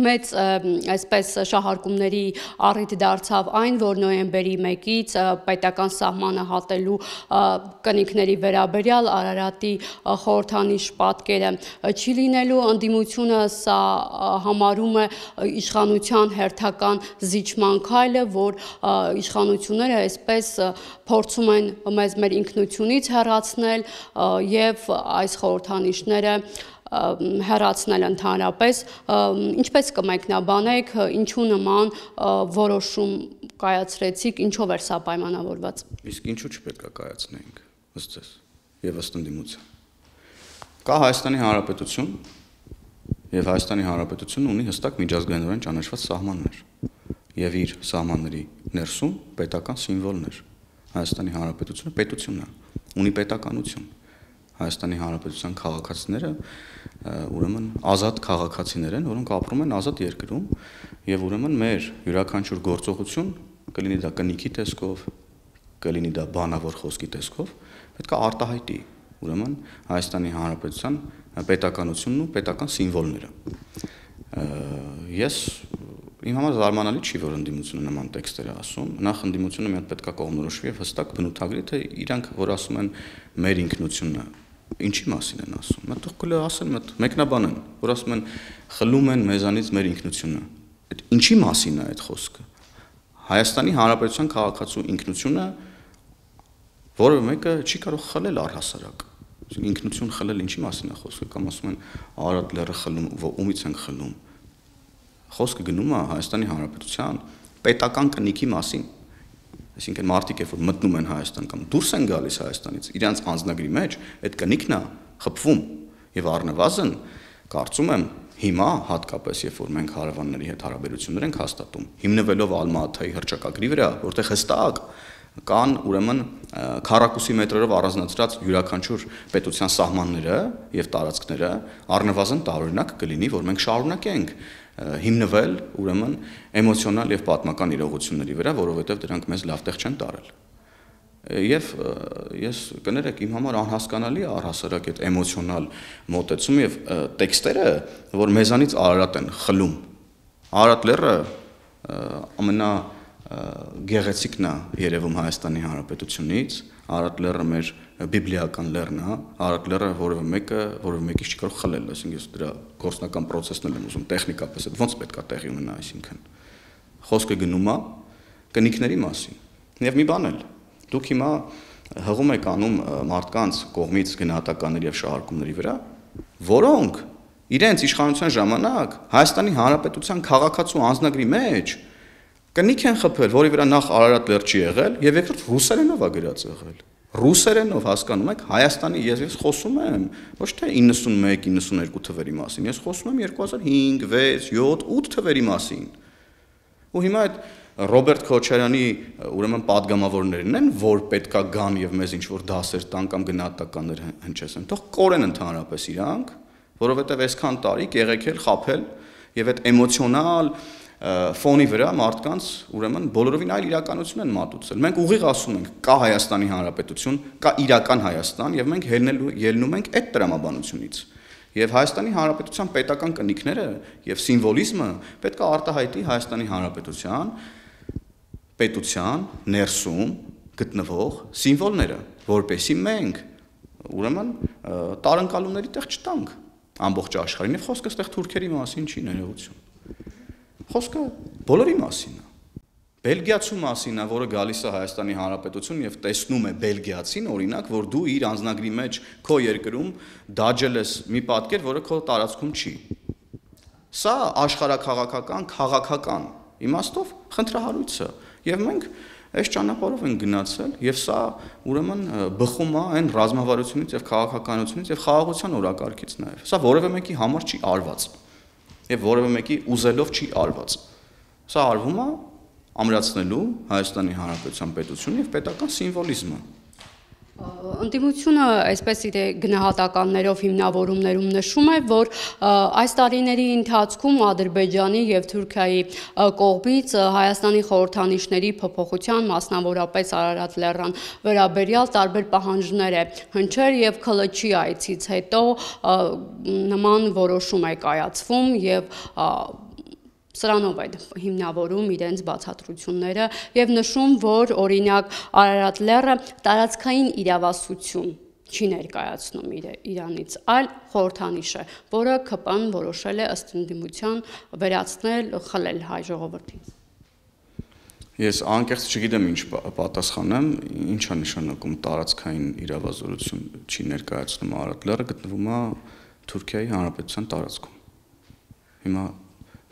մեծ այսպես շահարկումների առիթ դարձավ այն, որ նոյեմբերի 1-ից պետական սահմանը հատելու կնիքների վերաբերյալ Արարատի խորհրդանիշ պատկերը չի լինելու, ընդդիմությունը սա համարում է իշխանության հերթական զիջման քայլը, որ իշխանությունները այսպես փորձում են մեզ մեր ինքնությունից հեռացնել եւ այս խորհրդանիշները հեռացնել ընդհանրապես, ինչպես կմեկնաբանեք, ինչու նման որոշում կայացրեցիք, ինչով էր սա պայմանավորված։ Իսկ ինչու չպետք է կայացնենք, ըստ ձեզ եւ ըստ ընդդիմության։ Կա Հայաստանի Հանրապետություն, եւ Հայաստանի Հանրապետությունն ունի հստակ միջազգայինորեն ճանաչված սահմաններ եւ իր սահմանների ներսում պետական սիմվոլներ։ Հայաստանի Հանրապետությունը պետություն է, ունի պետականություն։ Հայաստանի Հանրապետության քաղաքացիները ուրեմն ազատ քաղաքացիներ են, որոնք ապրում են ազատ երկրում եւ ուրեմն մեր յուրաքանչյուր գործողություն կլինի դա կնիքի տեսքով, կլինի դա բանավոր խոսքի տեսքով, պետք է արտահայտի ուրեմն Հայաստանի Հանրապետության պետականությունն ու պետական սիմվոլները։ Ես իմ համար զարմանալի չի, որ ընդդիմությունը նման տեքստեր է ասում, նախ ընդդիմությունը մի հատ պետք է կողմնորոշվի եւ հստակ բնութագրի, թե իրանք որ ասում են մեր ինքնությունը, ինչի մասին են ասում։ Մտող կլը ասեն, մեկնաբանեն, որ ասում են խլում են մեզանից մեր ինքնությունը։ Այդ ինչի մասին է այդ խոսքը։ Հայաստանի Հանրապետության քաղաքացու ինքնությունը որևէ մեկը չի կարող խլել առհասարակ։ Ինքնություն խլել ինչի մասին է խոսքը, կամ ասում են Արարատ լեռը խլում, ումից են խլում։ Խոսքը գնում է Հայաստանի Հանրապետության պետական կնիքի մասին։ Այսինքն մարդիկ երբ որ մտնում են Հայաստան կամ դուրս են գալիս Հայաստանից, իրանց անձնագրի մեջ այդ կնիքն է խփվում եւ առնվազն կարծում եմ հիմա հատկապես երբ որ մենք հարևանների հետ հարաբերություններ ենք հաստատում, հիմնվելով Ալմա-Աթայի հռչակագրի վրա, որտեղ հստակ կան ուրեմն քառակուսի մետրերով առանձնացրած յուրաքանչյուր պետության սահմանները եւ տարածքները, առնվազն տարօրինակ կլինի, որ մենք շարունակենք հիմնվել ուրեմն էմոցիոնալ եւ պատմական իրողությունների վրա, որովհետեւ դրանք մեզ լավ տեղ չեն տարել։ Եվ ես կներեք իմ համար անհասկանալի է առհասարակ այդ էմոցիոնալ մոտեցումը եւ տեքստերը, որ մեզանից Արարատ են խլում։ Արարատ լեռը ամենա գեղեցիկն է երևում Հայաստանի Հանրապետությունից, Արարատ լեռը մեր բիբլիական լեռն է, Արարատ լեռը որևէ մեկից չի կարող խլել, այսինքն ես դրա գործնական process-ն եմ ուզում տեխնիկապես ոնց պետք է տեղի ունենա, այսինքն խոսքը գնում է կնիքների մասին։ Եվ մի բան էլ, դուք հիմա հղում եք անում մարդկանց կողմից գնահատականների եւ շահարկումների վրա, որոնք իրենց իշխանության ժամանակ Հայաստանի Հանրապետության քաղաքացու անձնագրի մեջ կնիք են խփել, որի վրա նախ Արարատ լեռ չի եղել եւ երկրորդ ռուսերենով է գրած եղել։ Ռուսերենով հասկանում եք Հայաստանի ես խոսում եմ ոչ թե 91-92 թվերի մասին, ես խոսում եմ 2005, 6, 7, 8 թվերի մասին։ Ու հիմա այդ Ռոբերտ Քոչարյանի ուրեմն падգամավորներն են, որ պետքա գան եւ մեզ ինչ որ դասեր տան կամ գնահատականներ հնչեցեն։ Թող կորեն ընդհանրապես իրանք, որովհետեւ այսքան տարի կեղեքել, խափել եւ այդ էմոցիոնալ ֆոնի վրա մարդկանց ուրեմն բոլորովին այլ իրականություն են մատուցել։ Մենք ուղիղ ասում ենք, կա Հայաստանի Հանրապետություն, կա իրական Հայաստան եւ մենք ելնում ենք այդ տրամաբանությունից։ Եվ Հայաստանի Հանրապետության պետական կնիքները եւ սիմվոլիզմը պետք է արտահայտի Հայաստանի Հանրապետության պետության ներսում գտնվող սիմվոլները, որպեսզի մենք ուրեմն տարընկալումների տեղ չտանք ամբողջ աշխարհին։ Եվ խոսքը այստեղ թուրքերի մասին չի ներողություն։ Խոսքը բոլորի մասին է։ Բելգիացու մասին է, որը գալիս է Հայաստանի Հանրապետություն եւ տեսնում է բելգիացին, օրինակ, որ դու իր անձնագրի մեջ քո երկրում դաջել ես մի պատկեր, որը քո տարածքում չի։ Սա աշխարհակաղակական, քաղաքական իմաստով խնդրահարույց է եւ մենք այս ճանապարհով են գնացել եւ սա ուրեմն բխում է այն ռազմավարությունից եւ քաղաքականությունից եւ խաղաղության օրակարգից նաեւ։ Սա որևէ մեկի համար չի արված եւ որևէ մեկի ուզելով չի արված։ Սա արվում է ամրացնելու Հայաստանի Հանրապետության պետությունը եւ պետական սիմվոլիզմը։ Ընդդիմությունը այսպես իր գնահատականներով հիմնավորումներում նշում է, որ այս տարիների ընթացքում Ադրբեջանի եւ Թուրքիայի կողմից Հայաստանի խորհրդանիշների փոփոխության, մասնավորապես Արարատ լեռան վերաբերյալ տարբեր պահանջներ է հնչել եւ ՔԼՉ-ի այցից հետո նման որոշում է կայացվում եւ Սրանով այդ հիմնավորում իրենց բացատրությունները եւ նշում, որ օրինակ Արարատ լեռը տարածքային իրավասություն չի ներկայացնում Իրանից, այլ խորհրդանիշ է, որը ԿՊ-ն որոշել է ըստ ընդդիմության վերացնել, խլել հայ ժողովրդից։ Ես անկեղծ չգիտեմ ինչ պատասխանեմ, ինչ է նշանակում տարածքային իրավազորություն չի ներկայացնում Արարատ լեռը գտնվում է Թուրքիայի Հանրապետության տարածքում։ Հիմա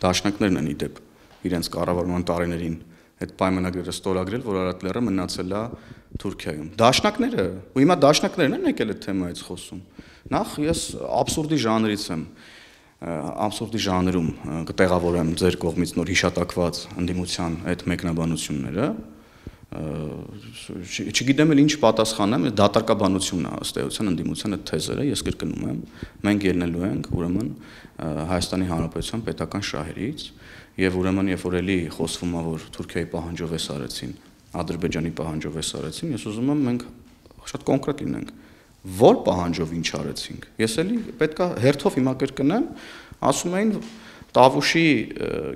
դաշնակներն են իդեպ իրենց կառավարման տարիներին այդ պայմանագրերը ստորագրել, որ Արարատ լեռը մնացել է Թուրքիայում։ Դաշնակները, ու հիմա դաշնակներն են եկել այդ թեմայից խոսում։ Նախ ես աբսուրդի ժանրից եմ, աբսուրդի ժանրում կտեղավորեմ ձեր կողմից նոր հիշատակված ընդդիմության այդ մեկնաբանությունները։ Չգիտեմ էլ ինչ պատասխանեմ, դատարկաբանությունն է ըստ էության ընդդիմության այդ թեզերը, ես կրկնում եմ, մենք ելնելու ենք ուրեմն Հայաստանի Հանրապետության պետական շահերից եւ ուրեմն երբ որ էլի խոսվում է, որ Թուրքիայի պահանջով էս արեցին, Ադրբեջանի պահանջով էս արեցին, ես ուզում եմ մենք շատ կոնկրետ լինենք, որ պահանջով ինչ արեցինք։ Ես էլի պետքա հերթով հիմա կրկնեմ, ասում էին Տավուշի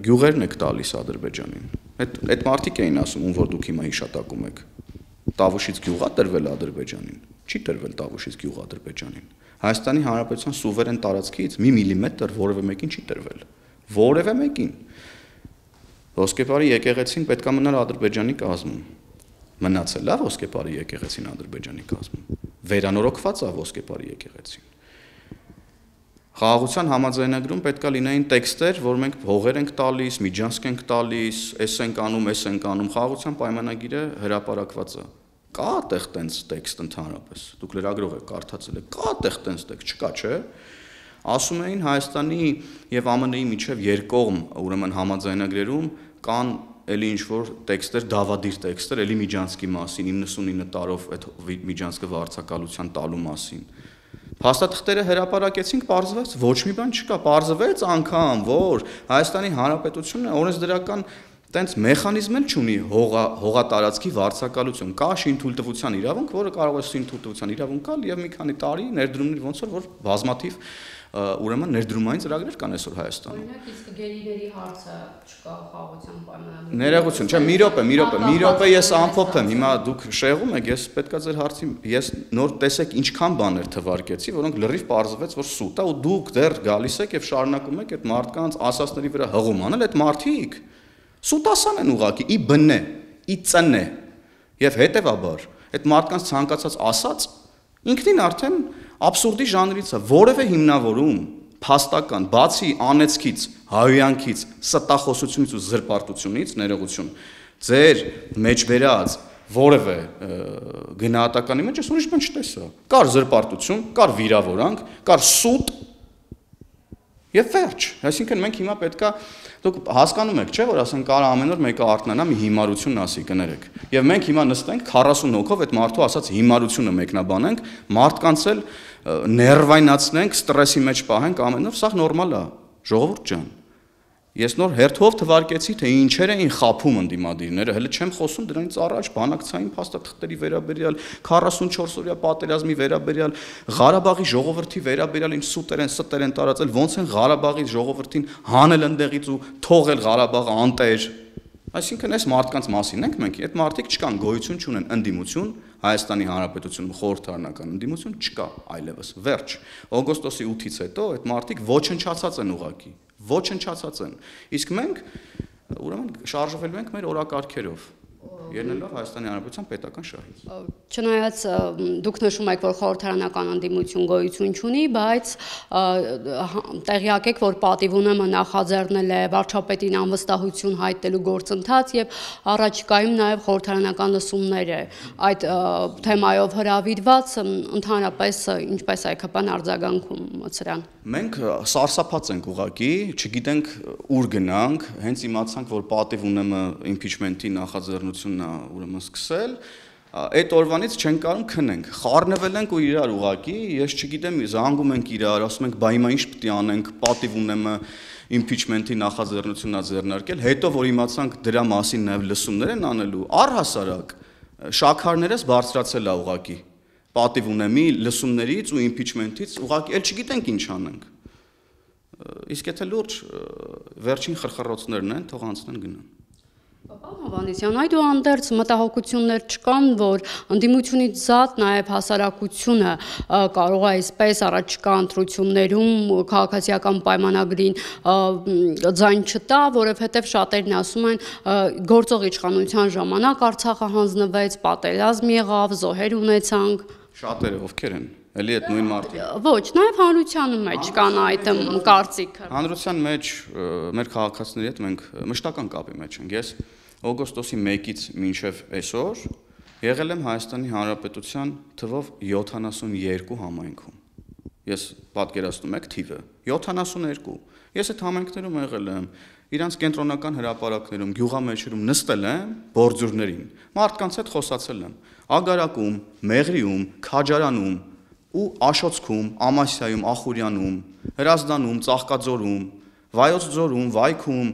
գյուղերն եք տալիս Ադրբեջանին։ Այդ մարդիկ էին ասում, ում որ դուք հիմա հիշատակում եք։ Տավուշից գյուղ է տրվել Ադրբեջանին։ Չի տրվել Տավուշից գյուղ Ադրբեջանին։ Հայաստանի Հանրապետության սուվերեն տարածքից մի միլիմետր որևէ մեկին չի տրվել։ Որևէ մեկին։ Ոսկեպարի եկեղեցին պետքա մնար Ադրբեջանի կազմում։ Մնացել է Ոսկեպարի եկեղեցին Ադրբեջանի կազմում։ Վերանորոգված է Ոսկեպարի եկեղեցին։ Խաղաղության համաձայնագրում պետքա լինեին տեքստեր, որ մենք հողեր ենք տալիս, միջանցք ենք տալիս, էս ենք անում, խաղաղության պայմանագիրը հրապարակված է։ Կա այդտեղ տենց տեքստ ընդհանրապես։ Դուք լրագրող եք, կարդացել եք, կա այդտեղ տենց տեքստ, չկա, չէ՞։ Ասում էին Հայաստանի եւ ԱՄՆ-ի միջև երկկողմ ուրեմն համաձայնագրերում կան էլի ինչ-որ տեքստեր, դավադիր տեքստեր, էլի միջանցքի մասին, 99 տարով այդ միջանցքը վարձակալության տալու մասին։ Փաստաթղթերը հրապարակեցինք, պարզվեց ոչ մի բան չկա, պարզվեց անգամ, որ Հայաստանի Հանրապետությունը օրենսդրական տենց մեխանիզմ էլ չունի հողատարածքի վարձակալություն, կա շինթույլտվության իրավունք, որը կարող է շինթույլտվության իրավունք կալ եւ մի քանի տարի ներդրումներ ոնց որ բազմաթիվ ուրեմն ներդրումային ծրագրեր կան այսօր Հայաստանում։ Օրինակ իսկ գերիների հարցը չկա խաղաղության պայմանագրում։ Ներողություն, չէ, մի րոպե ես ամփոփեմ, հիմա դուք շեղում եք, ես պետքա ձեր հարցին, ես նոր տեսեք ինչքան բաներ թվարկեցի, որոնք լրիվ պարզվեց, որ սուտ է ու դուք դեռ գալիս եք եւ շարունակում եք այդ մարդկանց ասածների վրա հղում անել, այդ մարդիկ սուտասան են ուղակի, ի բնե, ի ծնե եւ հետեւաբար այդ մարդկանց ցանկացած ասած ինքնին արդեն աբսուրդի ժանրից է, որևէ հիմնավորում, փաստական, բացի անեծքից, հայոյանքից, ստախոսությունից ու զրպարտությունից, ներողություն, ձեր մեջ վերած որևէ գնահատականի մեջ ես ուրիշ բան չտեսա։ Կար զրպարտություն, կար վիրավորանք, կար սուտ եւ վերջ։ Այսինքն մենք հիմա պետքա դուք հասկանում եք, չէ՞, որ ասեն կարա ամեն օր մեկը արթնանա մի հիմարություն ասի, կներեք։ Եվ մենք հիմա նստենք 40 հոգով այդ մարդու ասած հիմարությունը մեկնաբանենք, մարդկանց էլ ներվայնացնենք, ստրեսի մեջ պահենք ամեն օր, սա նորմալ է, ժողովուրդ ջան։ Ես նոր հերթով թվարկեցի, թե ինչեր էին խափում ընդդիմադիրները, հələ չեմ խոսում դրանից առաջ բանակցային փաստաթղթերի վերաբերյալ, 44-օրյա պատերազմի վերաբերյալ, Ղարաբաղի ժողովրդի վերաբերյալ ինչ սուտեր են, ստեր են տարածել, ոնց են Ղարաբաղի ժողովրդին հանել ընդեղից ու թողել Ղարաբաղը անտեր։ Այսինքն այս մարդկանց մասին ենք մենք, այդ մարդիկ չկան, գոյություն չունեն, ընդդիմություն Հայաստանի Հանրապետությունում խորհրդարանական ընդդիմություն չկա այլևս, վերջ։ Օգոստոսի 8-ից հետո այդ մարդիկ ոչնչացած են ուղակի, ոչնչացած են։ Իսկ մենք ուրեմն շարժվելու ենք մեր օրակարգերով, ելնելով Հայաստանի Հանրապետության պետական շահից։ Չնայած դուք նշում եք, որ խորհրդարանական ընդդիմություն գոյություն չունի, բայց տեղյակ եք, որ պատիվ ունեմը նախաձեռնել է վարչապետին անվստահություն հայտնելու գործընթաց եւ առաջիկայում նաեւ խորհրդարանական լսումներ է այդ թեմայով հրավիրված, ընդհանրապես ինչպես է ԿՊ-ն արձագանքում սրան։ Մենք սարսափած ենք ուղակի, չգիտենք ուր գնանք, հենց իմացանք, որ պատիվ ունեմը impeachment-ի նախաձեռնությունն է ուրեմն սկսել, այդ օրվանից չենք կարող քնենք, խառնվել ենք ու իրար ուղակի, ես չգիտեմ, զանգում ենք իրար, ասում ենք, բա հիմա ինչ պետք է անենք, պատիվ ունեմը impeachment-ի նախաձեռնությունն է ձեռնարկել, հետո որ իմացանք դրա մասին նաև լսումներ են անելու, առհասարակ շաքարներս բարձրացել է ուղակի պատիվ ունեմի լսումներից ու impeachment-ից ուղղակի էլ չգիտենք ինչ անենք։ Իսկ եթե լուրջ վերջին խրխռոցներն են, թող անցնեն գնան։ Պարոն Հովհաննիսյան, այդուհանդերձ մտահոգություններ չկան, որ ընդդիմությունից զատ նաև հասարակությունը կարող է այսպես առաջիկա ընտրություններում քաղաքացիական պայմանագրին ձայն չտա, որովհետև շատերն ասում են գործող իշխանության ժամանակ Արցախը հանձնվեց, պատերազմ եղավ, զոհեր ունեցանք։ Շատերը ովքեր են։ Էլի այդ նույն մարդը։ Ոչ, նաև հանրության մեջ կան այդ կարծիքը։ Հանրության մեջ մեր քաղաքացիների հետ մենք մշտական կապի մեջ ենք։ Ես օգոստոսի 1-ից մինչև այսօր եղել եմ Հայաստանի Հանրապետության թվով 72 համայնքում։ Ես պատկերացնում եք թիվը 72։ Ես այդ համայնքներում եղել եմ, իրանց կենտրոնական հրապարակներում, գյուղամեջերում նստել եմ բորձուրներին, մարդկանց հետ խոսացել եմ, Ագարակում, Մեղրիում, Քաջարանում ու Աշոցքում, Ամասիայում, Ախուրյանում, Հրազդանում, Ծաղկաձորում, Վայոց ձորում, Վայքում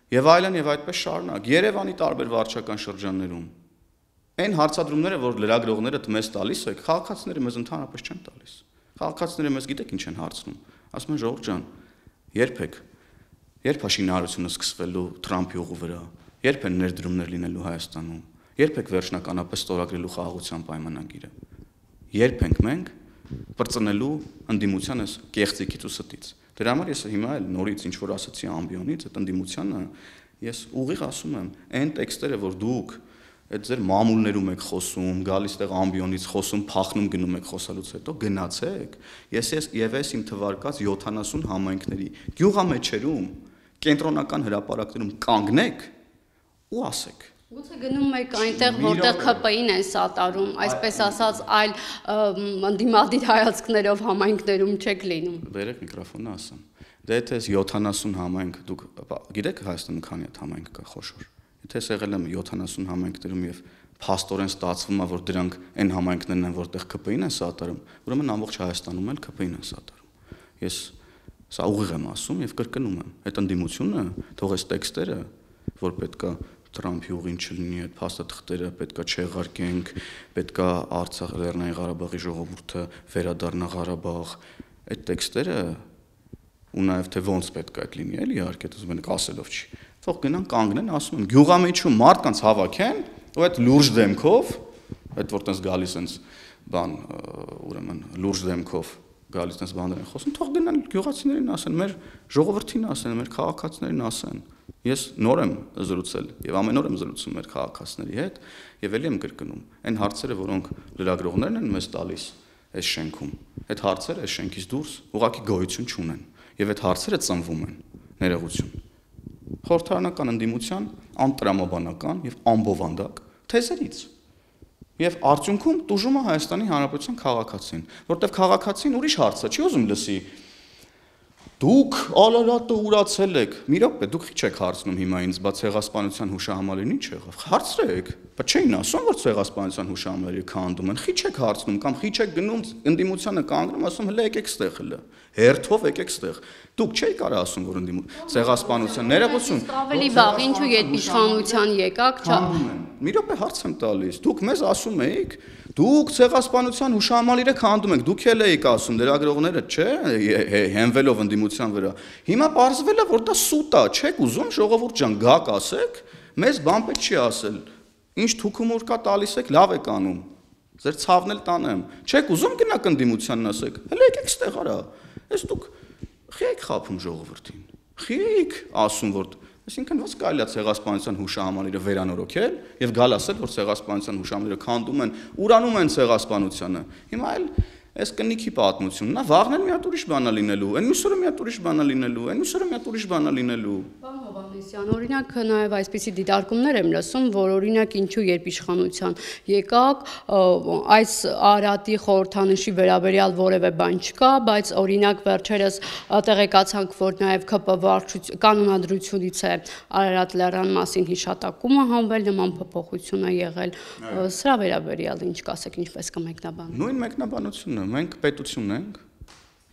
եւ այլն եւ այդպես շարունակ Երևանի տարբեր վարչական շրջաններում։ Այն հարցադրումները, որ լրագրողները մեզ տալիս եք, քաղաքացիները մեզ ընդհանրապես չեն տալիս։ Քաղաքացիները մեզ գիտեք ինչ են հարցնում։ Ասում են ժողովուրդ ջան, երբ է շինարարությունը սկսվելու Թրամփի ուղու վրա, երբ են ներդրումներ լինելու Հայաստանում, երբ եք վերջնականապես ստորագրելու խաղաղության պայմանագիրը, երբ ենք մենք բրծնելու ընդդիմության այս կեղծիքից ու ստից։ Դրա համար ես հիմա էլ նորից ինչ որ ասացի ամբիոնից, այդ ընդդիմությանը ես ուղիղ ասում եմ, այն տեքստերը, որ դուք այդ ձեր մամուլներում եք խոսում, գալիս տեղ ամբիոնից խոսում, փախնում գնում եք խոսալուց հետո գնացեք։ Ես իմ թվարկած 70 համայնքների գյուղամեջերում, կենտրոնական հրապարակներում կանգնեք ու ասեք։ Գուցե գնում եք այնտեղ, որտեղ ԽՊԻ-ն են սատարում, այսպես ասած, այլ ընդդիմադիր հայացքներով համայնքներում չեք լինում։ Բերեք միկրոֆոնը ասեմ։ Դե եթե 70 համայնք, դուք գիտեք Հայաստանում քանի հատ համայնք կա խոշոր։ Եթե ես եղել եմ 70 համայնքներում եւ փաստորեն ստացվում է, որ դրանք այն համայնքներն են, որտեղ ԿՊԻ-ն են սատարում, ուրեմն ամբողջ Հայաստանում էլ ԿՊԻ-ն են սատարում։ Ես սա ուղիղ եմ ասում եւ կրկնում եմ, այդ ընդդիմությունը թող այս տեքստերը, որ պետքա Թրամփի ուղին չլինի, այդ փաստաթղթերը պետքա չեղարկենք, պետքա Արցախ Լեռնային Ղարաբաղի ժողովուրդը վերադառնա Ղարաբաղ, այդ տեքստերը ու նաեւ թե ոնց պետքա այդ լինի, էլի իհարկե ուզում ենք ասելով չի։ Թող գնան կանգնեն, ասում եմ, գյուղամեջում մարդկանց հավաքեն, ու այդ լուրջ դեմքով, այդ որ տես գալիս sense բան, ուրեմն լուրջ դեմքով գալիս sense բաներ են խոսում, թող գնան գյուղացիներին ասեն, մեր ժողովրդին ասեն, մեր քաղաքացիներին ասեն։ Ես նոր եմ զրուցել եւ ամեն օր եմ զրուցում մեր քաղաքացիների հետ եւ ելի եմ կրկնում այն հարցերը, որոնք լրագրողներն են մեզ տալիս այս շենքում, այդ հարցերը այս շենքից դուրս ուղղակի գոյություն չունեն եւ այդ հարցերը ծնվում են ներողություն խորհրդարանական ընդդիմության անտրամաբանական եւ անբովանդակ թեզերից եւ արդյունքում տուժում է Հայաստանի Հանրապետության քաղաքացին, որտեվ քաղաքացին ուրիշ հարց է, չի ուզում լսի Դուք Ալարատը ուրացել եք։ Մի րոպե, դուք ի՞նչ եք հարցնում հիմա ինձ, բա ցեղասպանության հուշահամալիրն ի՞նչ եղավ։ Հարցրեք։ Բա չէին ասում, որ ցեղասպանության հուշահամալիրը քանդում են։ Ի՞նչ եք հարցնում կամ ի՞նչ եք գնում ընդդիմությանը կանգնում, ասում հələ եկեք ստեղ հələ։ Հերթով եկեք ստեղ։ Դուք չէի կարող ասում, որ ցեղասպանության ներողություն։ Ավելի վաղ ինչու երբ իշխանության եկաք, Մի րոպե հարց եմ տալիս։ Դուք մեզ ասում էիք, դուք ցեղասպանության հուշահամալիրը քանդում եք, դուք էլ էիք ասում լրագրողները, չէ, հենվելով ընդդիմության վրա։ Հիմա պարզվել է, որ դա սուտ է, չեք ուզում ժողովուրդ ջան, գաք ասեք, մեզ բան պետք չի ասել։ Ինչ թուքումուր կա տալիս եք, լավ եք անում։ Ձեր ցավն էլ տանեմ։ Չեք ուզում գնաք ընդդիմությանն ասեք։ Հələ եկեք ստեղ արա։ Էս դուք խի եք խափում ժողովրդին։ Խի եք ասում, որ Այսինքն ո՞նց կարելի է ցեղասպանության հուշահամալիրը վերանորոգել եւ գալ ասել, որ ցեղասպանության հուշահամալիրը քանդում են, ուրանում են ցեղասպանությանը։ Հիմա էլ այս կնիքի պատմությունն է, վաղն էլ մի հատ ուրիշ բան է լինելու, այն մյուսը մի հատ ուրիշ բան է լինելու, այն մյուսը մի հատ ուրիշ բան է լինելու։ Պարոն Հովհաննիսյան, օրինակ նաև այսպիսի դիտարկումներ եմ լսում, որ օրինակ ինչու երբ իշխանության եկաք, այս Արարատի խորհրդանշի վերաբերյալ որևէ բան չկա, բայց օրինակ վերջերս տեղեկացանք, որ նաև ԿՊ կանոնադրությունից է Արարատ լեռան մասին հիշատակումը հանվել, նման փոփոխություն է եղել։ Սրա վերաբերյալ ինչ կասեք, ինչպես կմեկնաբանեք։ Նույն մեկնաբանությունն է, մենք պետություն ենք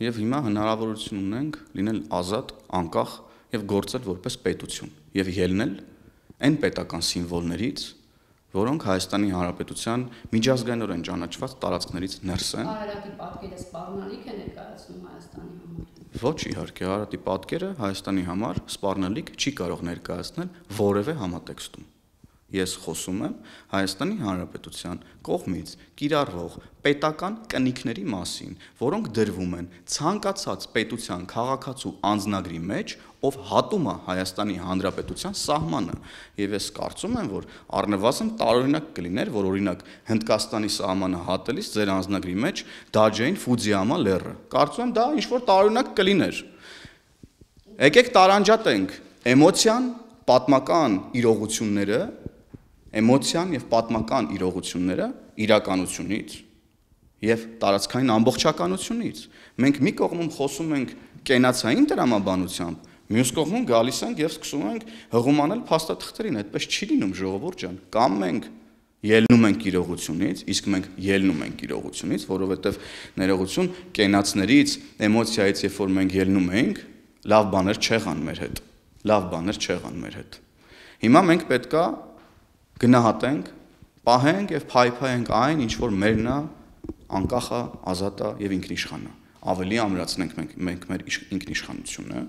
եւ հիմա հնարավորություն ունենք լինել ազատ, անկախ եւ գործել որպես պետություն եւ ելնել այն պետական սիմվոլներից, որոնք Հայաստանի Հանրապետության միջազգայինորեն ճանաչված տարածքներից ներս են։ Արարատի պատկերը սպառնալիք է ներկայացնում Հայաստանի համար։ Ոչ, իհարկե, Արարատի պատկերը Հայաստանի համար սպառնալիք չի կարող ներկայացնել որևէ համատեքստում։ Ես խոսում եմ Հայաստանի Հանրապետության կողմից կիրառվող պետական կնիքների մասին, որոնք դրվում են ցանկացած պետության քաղաքացու անձնագրի մեջ, ով հատում է Հայաստանի Հանրապետության սահմանը, եւ ես կարծում եմ, որ առնվազն տարօրինակ կլիներ, որ օրինակ Հնդկաստանի սահմանը հատելիս ձեր անձնագրի մեջ Դաջեին Ֆուձիամա լեռը։ Կարծում եմ դա ինչ որ տարօրինակ կլիներ։ Եկեք տարանջատենք էմոցիան, պատմական իրողությունները, էմոցիան եւ պատմական իրողությունները իրականությունից եւ տարածքային ամբողջականությունից։ Մենք մի կողմում խոսում ենք կենացային տրամաբանությամբ, մյուս կողմում գալիս ենք եւ սկսում ենք հղումանել փաստաթղթերին, այդպես չի լինում ժողովուրդ ջան։ Կամ մենք ելնում ենք իրողությունից, իսկ մենք ելնում ենք իրողությունից, որովհետեւ ներողություն կենացներից, էմոցիայից, երբ որ մենք ելնում ենք, լավ բաներ չեղան մեր հետ։ Լավ բաներ չեղան մեր հետ։ Հիմա մենք պետքա գնահատենք, պահենք եւ փայփայենք այն, ինչ որ մերն է, անկախ է, ազատ է եւ ինքնիշխան է։ Ավելի ամրացնենք մենք մեր ինքնիշխանությունը,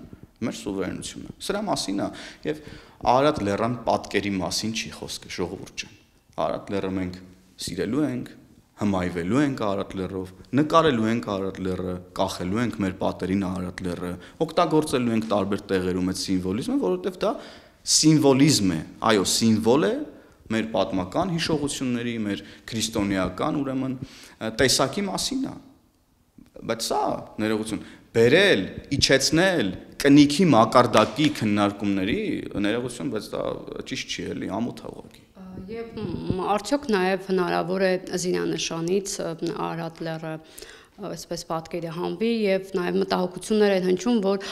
մեր սուվերենությունը։ Սրա մասին է եւ Արարատ լեռան պատկերի մասին չի խոսքը, ժողովուրդ ջան։ Արարատ լեռը մենք սիրելու ենք, հմայվելու ենք Արարատ լեռով, նկարելու ենք Արարատ լեռը, կախելու ենք մեր պատերին Արարատ լեռը, օգտագործելու ենք տարբեր տեղերում այդ սիմվոլիզմը, որովհետեւ դա սիմվոլիզմ է, այո, սիմվոլ է մեր պատմական հիշողությունների, մեր քրիստոնեական ուրեմն տեսակի մասին է։ Բայց սա ներողություն, բերել, իջեցնել կնիքի մակարդակի քննարկումների ներողություն, բայց դա ճիշտ չի էլի, ամոթ է ուղղակի։ Եվ արդյոք նաև հնարավոր է զինանշանից Արարատ լեռը այսպես պատկերը հանվի եւ նաեւ մտահոգություններ են հնչում, որ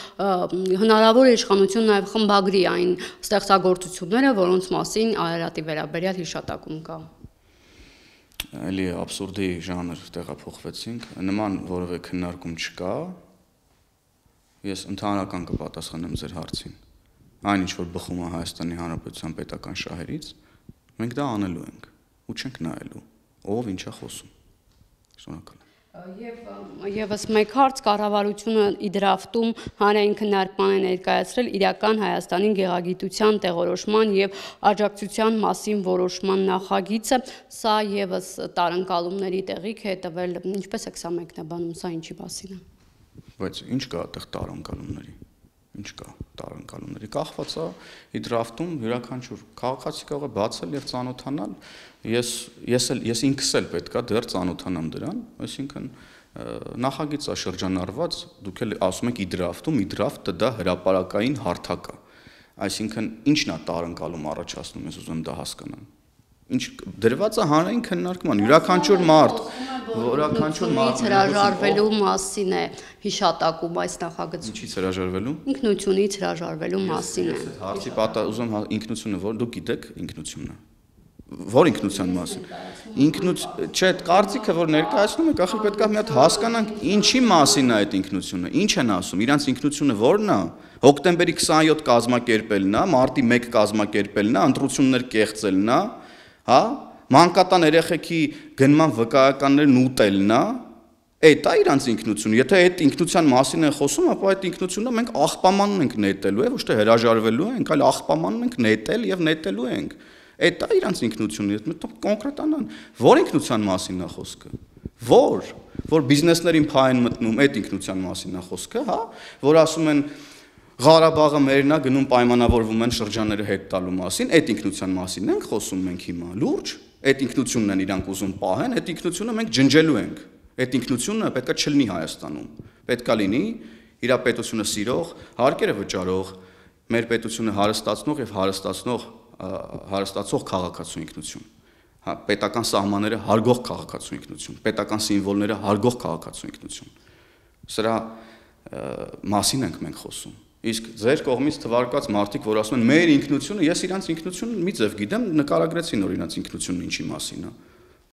հնարավոր է իշխանություն նաեւ խմբագրի այն ստեղծագործությունները, որոնց մասին Արարատի վերաբերյալ հիշատակում կա։ Էլի абսուրդի ժանր տեղափոխվեցինք, նման որևէ քննարկում չկա։ Ես ընդհանրական կպատասխանեմ ձեր հարցին։ Այն ինչ որ բխում է Հայաստանի Հանրապետության պետական շահերից, մենք դա անելու ենք ու չենք նայելու, ով ինչ է խոսում։ Շնորհակալ եմ։ Եվս մեկ հարց կառավարությունը իդրաֆտում հանրային քննարկման է ներկայացրել իրական Հայաստանի գեղագիտության տեղորոշման եւ աջակցության մասին որոշման նախագիծը, սա եւս տարընկալումների տեղիք է տվել, ինչպես եք սա մեկնաբանում, սա ինչի մասին է։ Բայց ինչ կա այդտեղ տարընկալումների։ Ինչ կա տարընկալումների։ Կախված է իդրաֆտում յուրաքանչյուր քաղաքացի կարող է բացել եւ ծանոթանալ։ Ես ինքս էլ պետքա դեռ ծանոթանամ դրան, այսինքն նախագիծ է շրջանառված, դուք էլ ասում եք իդրաֆտում, իդրաֆտը դա հրապարակային հարթակ է։ Այսինքն ինչն է տարընկալում առաջացնում, ես ուզում դա հասկանամ։ Ինչ դրված է հանրային քննարկման, յուրաքանչյուր մարդ, յուրաքանչյուր մարդ հրաժարվելու մասին է հիշատակում այս նախագծում։ Ինչից հրաժարվելու։ Ինքնությունից հրաժարվելու մասին է։ Հարցի ուզում ինքնությունը որ դուք գիտեք ինքնությունը։ Որ ինքնության մասին։ Չէ, կարծիքը որ ներկայացնում եք, ախր պետք է մի հատ հասկանանք ինչի մասին է այդ ինքնությունը, ինչ են ասում, իրանց ինքնությունը որն է։ Հոկտեմբերի 27 կազմակերպելն է, մարտի 1 կազմակերպելն է, ընտրություններ կեղծելն է, հա, մանկատան երեխեքի գնման վկայականներն ուտելն է, այդ է իրանց ինքնությունը։ Եթե այդ ինքնության մասին են խոսում, ապա այդ ինքնությունը մենք աղբամանն ենք նետելու, ոչ թե հրաժարվելու ենք, այլ աղբամանն ենք նետել եւ նետելու ենք։ Այդ է իրանց ինքնությունը, մտնում կոնկրետանան, որ ինքնության մասին է խոսքը։ Որ բիզնեսներին փայ են մտնում, այդ ինքնության մասին է խոսքը, հա, որ ասում են Ղարաբաղը մերն է, գնում պայմանավորվում են շրջանները հետ տալու մասին, այդ ինքնության մասին ենք խոսում մենք հիմա, լուրջ, այդ ինքնությունն են իրանք ուզում պահեն, այդ ինքնությունը մենք ջնջելու ենք։ Այդ ինքնությունը պետքա չլինի Հայաստանում։ Պետքա լինի իր պետությունը սիրող, հարկերը վճարող, մեր պետությունը հարստացնող եւ հարստացող քաղաքացու ինքնություն։ Հա, պետական սահմանները հարգող քաղաքացու ինքնություն, պետական սիմվոլները հարգող քաղաքացու ինքնություն։ Սրա մասին ենք մենք խոսում։ Իսկ ձեր կողմից թվարկած մարդիկ, որ ասում են մեր ինքնությունը, ես իրանց ինքնությունը մի ձև գիտեմ, նկարագրեցին որ իրանց ինքնությունն ինչի մասին է։